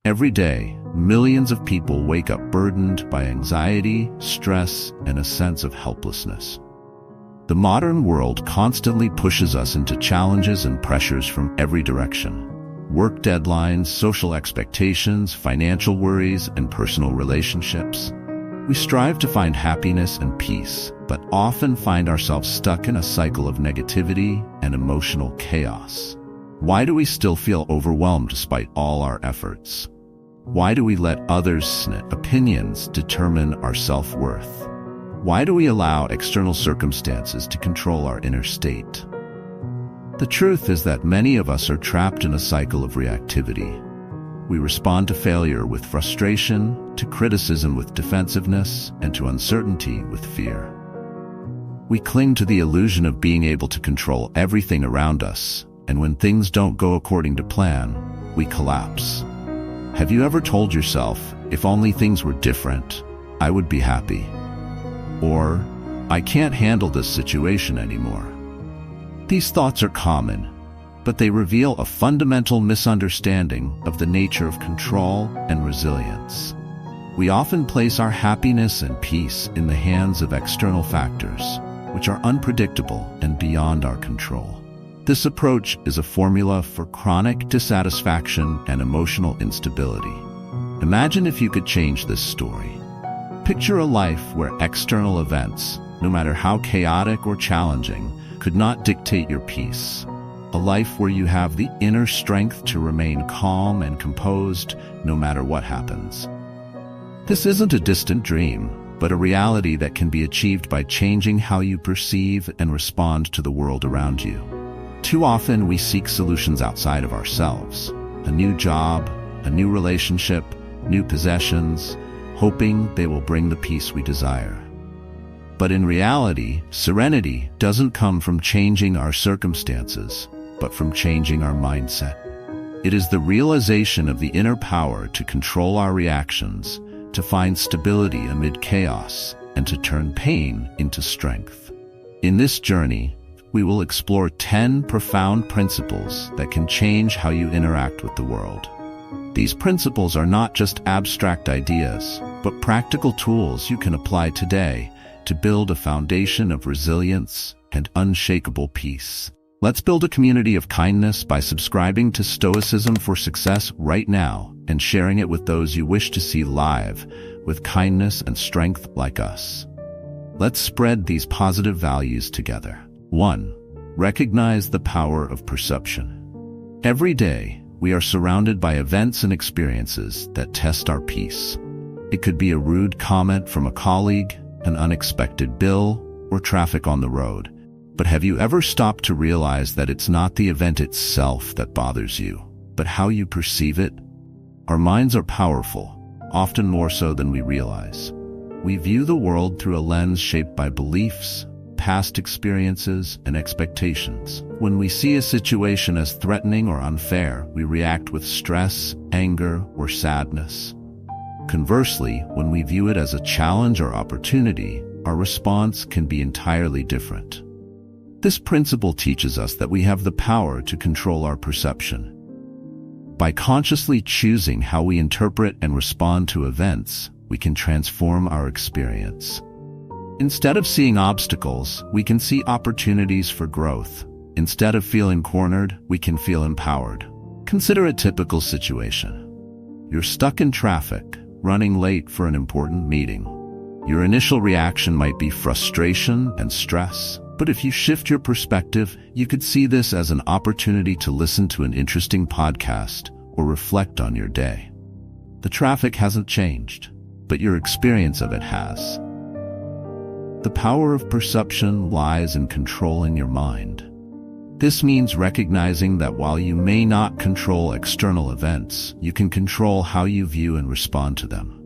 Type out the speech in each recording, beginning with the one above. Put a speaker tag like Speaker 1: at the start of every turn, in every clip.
Speaker 1: Every day, millions of people wake up burdened by anxiety, stress, and a sense of helplessness. The modern world constantly pushes us into challenges and pressures from every direction. Work deadlines, social expectations, financial worries, and personal relationships. We strive to find happiness and peace, but often find ourselves stuck in a cycle of negativity and emotional chaos. Why do we still feel overwhelmed despite all our efforts? Why do we let others' opinions determine our self-worth? Why do we allow external circumstances to control our inner state? The truth is that many of us are trapped in a cycle of reactivity. We respond to failure with frustration, to criticism with defensiveness, and to uncertainty with fear. We cling to the illusion of being able to control everything around us, and when things don't go according to plan, we collapse. Have you ever told yourself, if only things were different, I would be happy? Or, I can't handle this situation anymore. These thoughts are common, but they reveal a fundamental misunderstanding of the nature of control and resilience. We often place our happiness and peace in the hands of external factors, which are unpredictable and beyond our control. This approach is a formula for chronic dissatisfaction and emotional instability. Imagine if you could change this story. Picture a life where external events, no matter how chaotic or challenging, could not dictate your peace. A life where you have the inner strength to remain calm and composed no matter what happens. This isn't a distant dream, but a reality that can be achieved by changing how you perceive and respond to the world around you. Too often we seek solutions outside of ourselves. A new job, a new relationship, new possessions, hoping they will bring the peace we desire. But in reality, serenity doesn't come from changing our circumstances, but from changing our mindset. It is the realization of the inner power to control our reactions, to find stability amid chaos, and to turn pain into strength. In this journey, we will explore 10 profound principles that can change how you interact with the world. These principles are not just abstract ideas, but practical tools you can apply today to build a foundation of resilience and unshakable peace. Let's build a community of kindness by subscribing to Stoicism for Success right now and sharing it with those you wish to see live with kindness and strength like us. Let's spread these positive values together. 1. Recognize the power of perception. Every day, we are surrounded by events and experiences that test our peace. It could be a rude comment from a colleague, an unexpected bill, or traffic on the road. But have you ever stopped to realize that it's not the event itself that bothers you, but how you perceive it? Our minds are powerful, often more so than we realize. We view the world through a lens shaped by beliefs, past experiences, and expectations. When we see a situation as threatening or unfair, we react with stress, anger, or sadness. Conversely, when we view it as a challenge or opportunity, our response can be entirely different. This principle teaches us that we have the power to control our perception. By consciously choosing how we interpret and respond to events, we can transform our experience. Instead of seeing obstacles, we can see opportunities for growth. Instead of feeling cornered, we can feel empowered. Consider a typical situation. You're stuck in traffic, running late for an important meeting. Your initial reaction might be frustration and stress, but if you shift your perspective, you could see this as an opportunity to listen to an interesting podcast or reflect on your day. The traffic hasn't changed, but your experience of it has. The power of perception lies in controlling your mind. This means recognizing that while you may not control external events, you can control how you view and respond to them.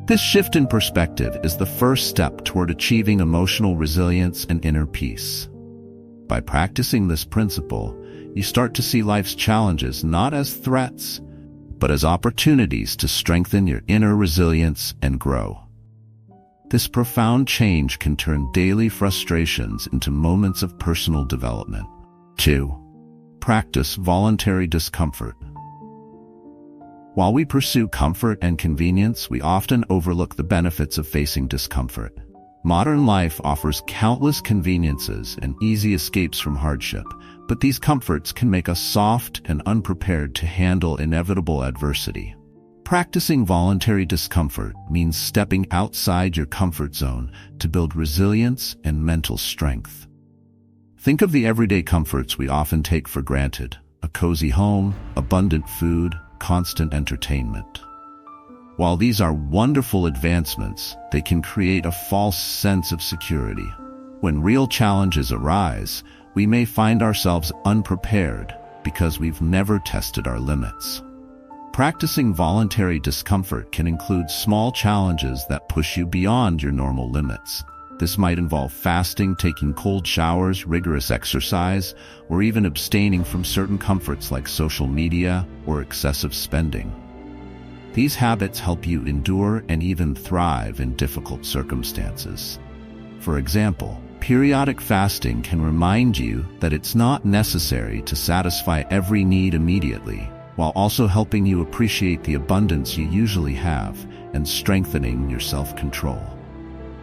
Speaker 1: This shift in perspective is the first step toward achieving emotional resilience and inner peace. By practicing this principle, you start to see life's challenges not as threats, but as opportunities to strengthen your inner resilience and grow. This profound change can turn daily frustrations into moments of personal development. 2. Practice voluntary discomfort. While we pursue comfort and convenience, we often overlook the benefits of facing discomfort. Modern life offers countless conveniences and easy escapes from hardship, but these comforts can make us soft and unprepared to handle inevitable adversity. Practicing voluntary discomfort means stepping outside your comfort zone to build resilience and mental strength. Think of the everyday comforts we often take for granted: a cozy home, abundant food, constant entertainment. While these are wonderful advancements, they can create a false sense of security. When real challenges arise, we may find ourselves unprepared because we've never tested our limits. Practicing voluntary discomfort can include small challenges that push you beyond your normal limits. This might involve fasting, taking cold showers, rigorous exercise, or even abstaining from certain comforts like social media or excessive spending. These habits help you endure and even thrive in difficult circumstances. For example, periodic fasting can remind you that it's not necessary to satisfy every need immediately, while also helping you appreciate the abundance you usually have and strengthening your self-control.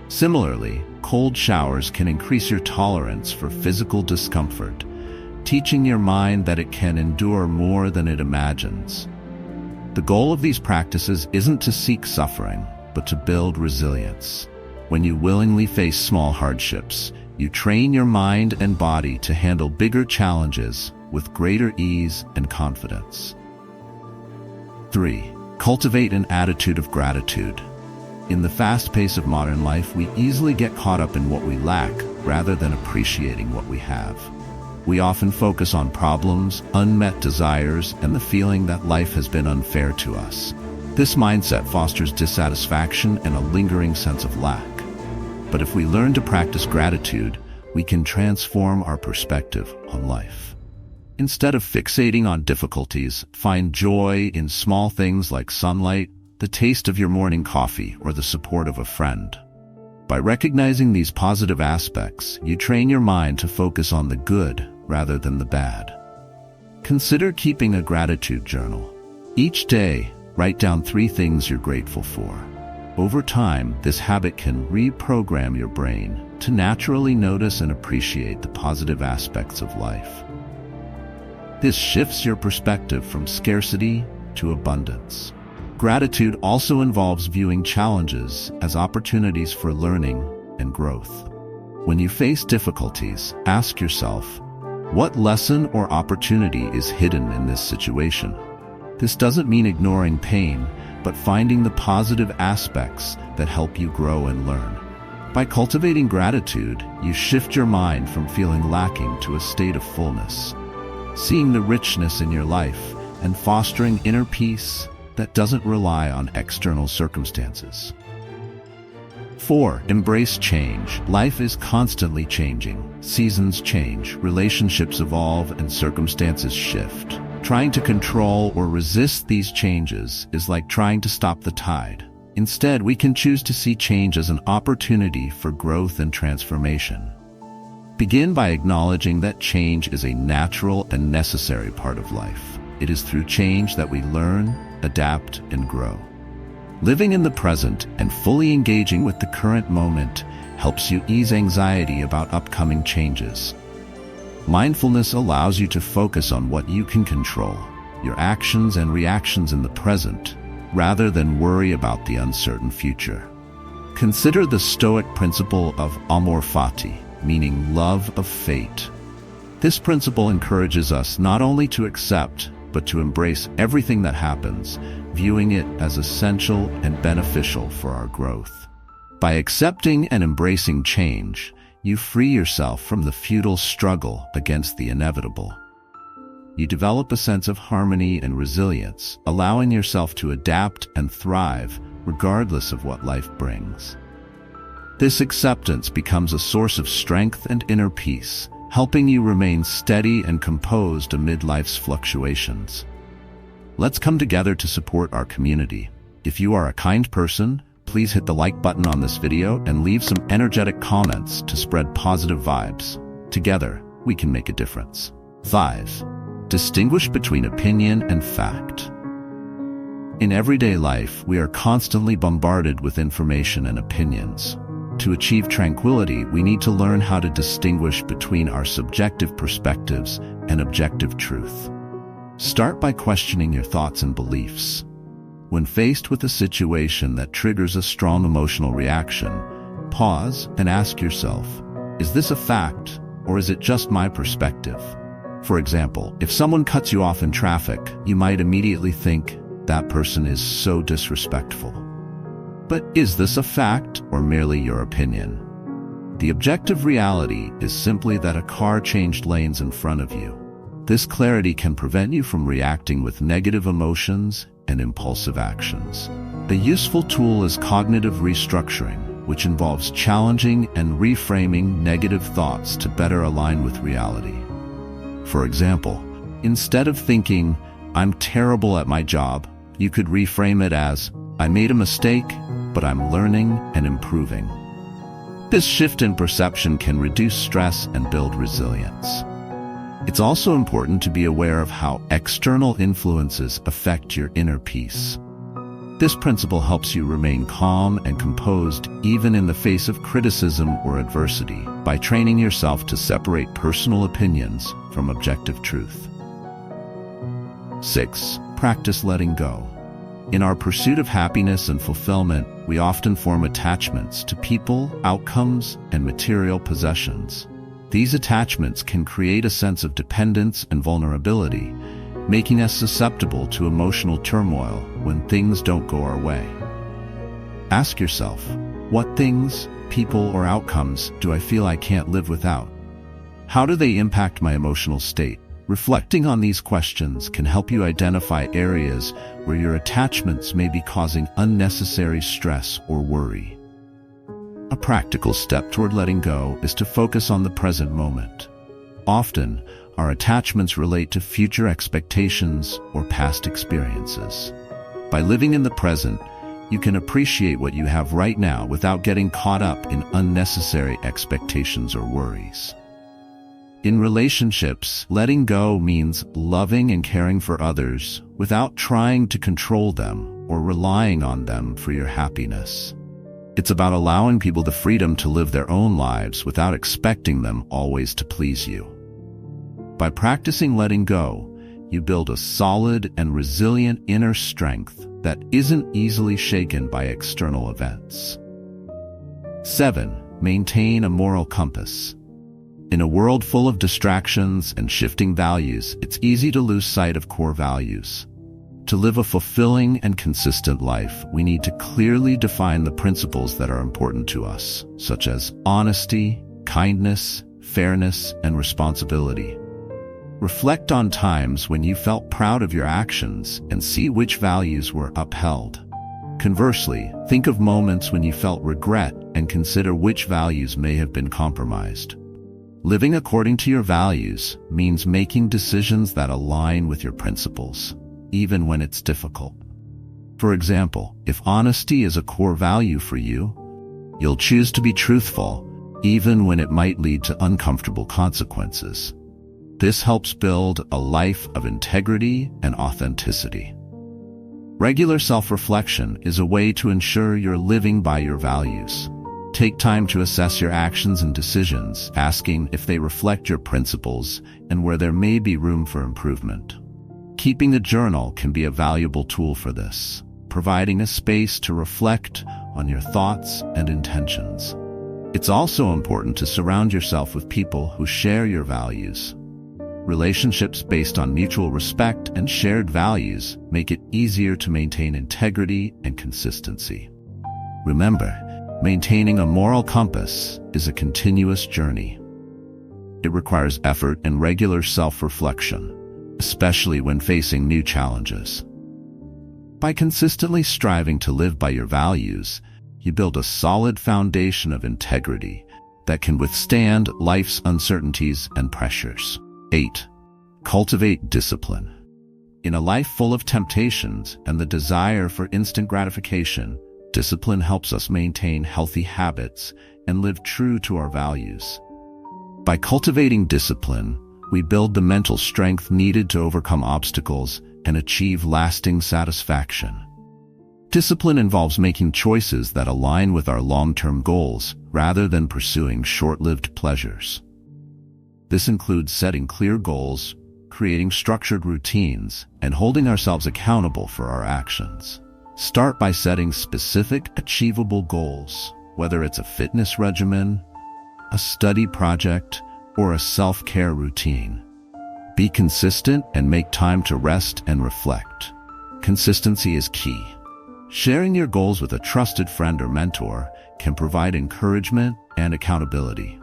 Speaker 1: Similarly, cold showers can increase your tolerance for physical discomfort, teaching your mind that it can endure more than it imagines. The goal of these practices isn't to seek suffering, but to build resilience. When you willingly face small hardships, you train your mind and body to handle bigger challenges with greater ease and confidence. 3. Cultivate an attitude of gratitude. In the fast pace of modern life, we easily get caught up in what we lack rather than appreciating what we have. We often focus on problems, unmet desires, and the feeling that life has been unfair to us. This mindset fosters dissatisfaction and a lingering sense of lack. But if we learn to practice gratitude, we can transform our perspective on life. Instead of fixating on difficulties, find joy in small things like sunlight, the taste of your morning coffee, or the support of a friend. By recognizing these positive aspects, you train your mind to focus on the good rather than the bad. Consider keeping a gratitude journal. Each day, write down 3 things you're grateful for. Over time, this habit can reprogram your brain to naturally notice and appreciate the positive aspects of life. This shifts your perspective from scarcity to abundance. Gratitude also involves viewing challenges as opportunities for learning and growth. When you face difficulties, ask yourself, what lesson or opportunity is hidden in this situation? This doesn't mean ignoring pain, but finding the positive aspects that help you grow and learn. By cultivating gratitude, you shift your mind from feeling lacking to a state of fullness, seeing the richness in your life and fostering inner peace that doesn't rely on external circumstances. 4. Embrace change. Life is constantly changing. Seasons change, relationships evolve, and circumstances shift. Trying to control or resist these changes is like trying to stop the tide. Instead, we can choose to see change as an opportunity for growth and transformation. Begin by acknowledging that change is a natural and necessary part of life. It is through change that we learn, adapt, and grow. Living in the present and fully engaging with the current moment helps you ease anxiety about upcoming changes. Mindfulness allows you to focus on what you can control, your actions and reactions in the present, rather than worry about the uncertain future. Consider the Stoic principle of amor fati, meaning love of fate. This principle encourages us not only to accept, but to embrace everything that happens, viewing it as essential and beneficial for our growth. By accepting and embracing change, you free yourself from the futile struggle against the inevitable. You develop a sense of harmony and resilience, allowing yourself to adapt and thrive regardless of what life brings. This acceptance becomes a source of strength and inner peace, helping you remain steady and composed amid life's fluctuations. Let's come together to support our community. If you are a kind person, please hit the like button on this video and leave some energetic comments to spread positive vibes. Together, we can make a difference. 5. Distinguish between opinion and fact. In everyday life, we are constantly bombarded with information and opinions. To achieve tranquility, we need to learn how to distinguish between our subjective perspectives and objective truth. Start by questioning your thoughts and beliefs. When faced with a situation that triggers a strong emotional reaction, pause and ask yourself, is this a fact, or is it just my perspective? For example, if someone cuts you off in traffic, you might immediately think, that person is so disrespectful. But is this a fact or merely your opinion? The objective reality is simply that a car changed lanes in front of you. This clarity can prevent you from reacting with negative emotions and impulsive actions. A useful tool is cognitive restructuring, which involves challenging and reframing negative thoughts to better align with reality. For example, instead of thinking, I'm terrible at my job, you could reframe it as, I made a mistake, but I'm learning and improving. This shift in perception can reduce stress and build resilience. It's also important to be aware of how external influences affect your inner peace. This principle helps you remain calm and composed even in the face of criticism or adversity by training yourself to separate personal opinions from objective truth. 6. Practice letting go. In our pursuit of happiness and fulfillment, we often form attachments to people, outcomes, and material possessions. These attachments can create a sense of dependence and vulnerability, making us susceptible to emotional turmoil when things don't go our way. Ask yourself, what things, people, or outcomes do I feel I can't live without? How do they impact my emotional state? Reflecting on these questions can help you identify areas where your attachments may be causing unnecessary stress or worry. A practical step toward letting go is to focus on the present moment. Often, our attachments relate to future expectations or past experiences. By living in the present, you can appreciate what you have right now without getting caught up in unnecessary expectations or worries. In relationships, letting go means loving and caring for others without trying to control them or relying on them for your happiness. It's about allowing people the freedom to live their own lives without expecting them always to please you. By practicing letting go, you build a solid and resilient inner strength that isn't easily shaken by external events. 7. Maintain a moral compass. In a world full of distractions and shifting values, it's easy to lose sight of core values. To live a fulfilling and consistent life, we need to clearly define the principles that are important to us, such as honesty, kindness, fairness, and responsibility. Reflect on times when you felt proud of your actions and see which values were upheld. Conversely, think of moments when you felt regret and consider which values may have been compromised. Living according to your values means making decisions that align with your principles, even when it's difficult. For example, if honesty is a core value for you, you'll choose to be truthful, even when it might lead to uncomfortable consequences. This helps build a life of integrity and authenticity. Regular self-reflection is a way to ensure you're living by your values. Take time to assess your actions and decisions, asking if they reflect your principles and where there may be room for improvement. Keeping a journal can be a valuable tool for this, providing a space to reflect on your thoughts and intentions. It's also important to surround yourself with people who share your values. Relationships based on mutual respect and shared values make it easier to maintain integrity and consistency. Remember, maintaining a moral compass is a continuous journey. It requires effort and regular self-reflection, especially when facing new challenges. By consistently striving to live by your values, you build a solid foundation of integrity that can withstand life's uncertainties and pressures. 8. Cultivate discipline. In a life full of temptations and the desire for instant gratification, discipline helps us maintain healthy habits and live true to our values. By cultivating discipline, we build the mental strength needed to overcome obstacles and achieve lasting satisfaction. Discipline involves making choices that align with our long-term goals rather than pursuing short-lived pleasures. This includes setting clear goals, creating structured routines, and holding ourselves accountable for our actions. Start by setting specific, achievable goals, whether it's a fitness regimen, a study project, or a self-care routine. Be consistent and make time to rest and reflect. Consistency is key. Sharing your goals with a trusted friend or mentor can provide encouragement and accountability.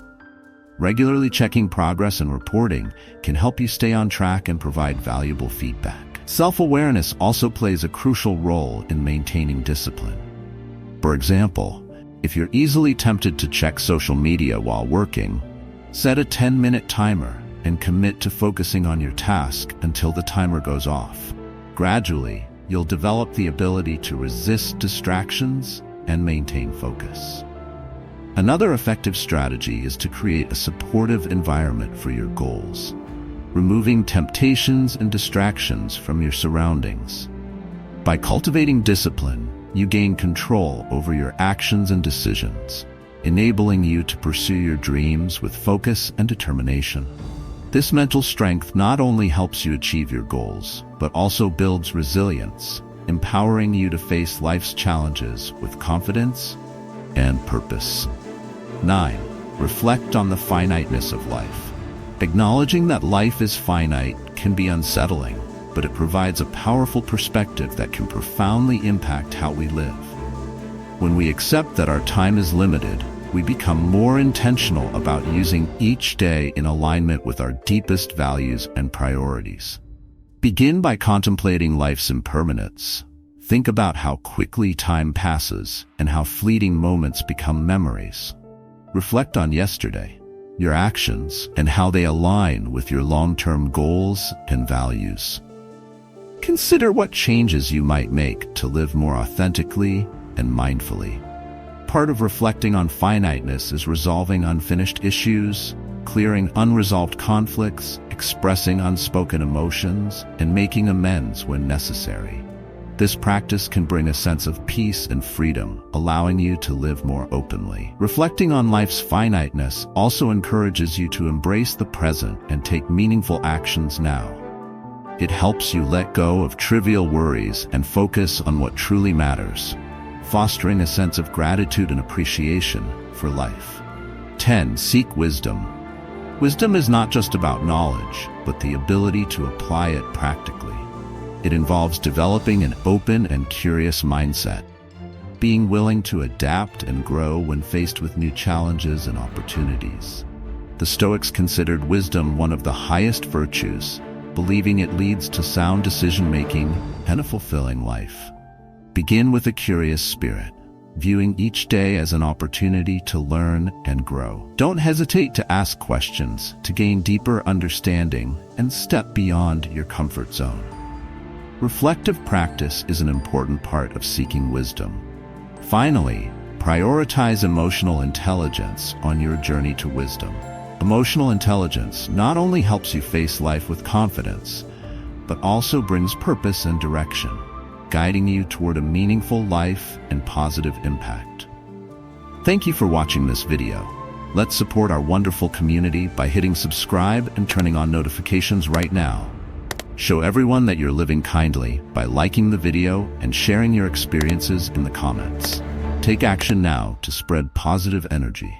Speaker 1: Regularly checking progress and reporting can help you stay on track and provide valuable feedback. Self-awareness also plays a crucial role in maintaining discipline. For example, if you're easily tempted to check social media while working, set a 10-minute timer and commit to focusing on your task until the timer goes off. Gradually, you'll develop the ability to resist distractions and maintain focus. Another effective strategy is to create a supportive environment for your goals, removing temptations and distractions from your surroundings. By cultivating discipline, you gain control over your actions and decisions, enabling you to pursue your dreams with focus and determination. This mental strength not only helps you achieve your goals, but also builds resilience, empowering you to face life's challenges with confidence and purpose. 9. Reflect on the finiteness of life. Acknowledging that life is finite can be unsettling, but it provides a powerful perspective that can profoundly impact how we live. When we accept that our time is limited, we become more intentional about using each day in alignment with our deepest values and priorities. Begin by contemplating life's impermanence. Think about how quickly time passes and how fleeting moments become memories. Reflect on yesterday, your actions, and how they align with your long-term goals and values. Consider what changes you might make to live more authentically and mindfully. Part of reflecting on finiteness is resolving unfinished issues, clearing unresolved conflicts, expressing unspoken emotions, and making amends when necessary. This practice can bring a sense of peace and freedom, allowing you to live more openly. Reflecting on life's finiteness also encourages you to embrace the present and take meaningful actions now. It helps you let go of trivial worries and focus on what truly matters, fostering a sense of gratitude and appreciation for life. 10. Seek wisdom. Wisdom is not just about knowledge, but the ability to apply it practically. It involves developing an open and curious mindset, being willing to adapt and grow when faced with new challenges and opportunities. The Stoics considered wisdom one of the highest virtues, believing it leads to sound decision-making and a fulfilling life. Begin with a curious spirit, viewing each day as an opportunity to learn and grow. Don't hesitate to ask questions to gain deeper understanding and step beyond your comfort zone. Reflective practice is an important part of seeking wisdom. Finally, prioritize emotional intelligence on your journey to wisdom. Emotional intelligence not only helps you face life with confidence, but also brings purpose and direction, guiding you toward a meaningful life and positive impact. Thank you for watching this video. Let's support our wonderful community by hitting subscribe and turning on notifications right now. Show everyone that you're living kindly by liking the video and sharing your experiences in the comments. Take action now to spread positive energy.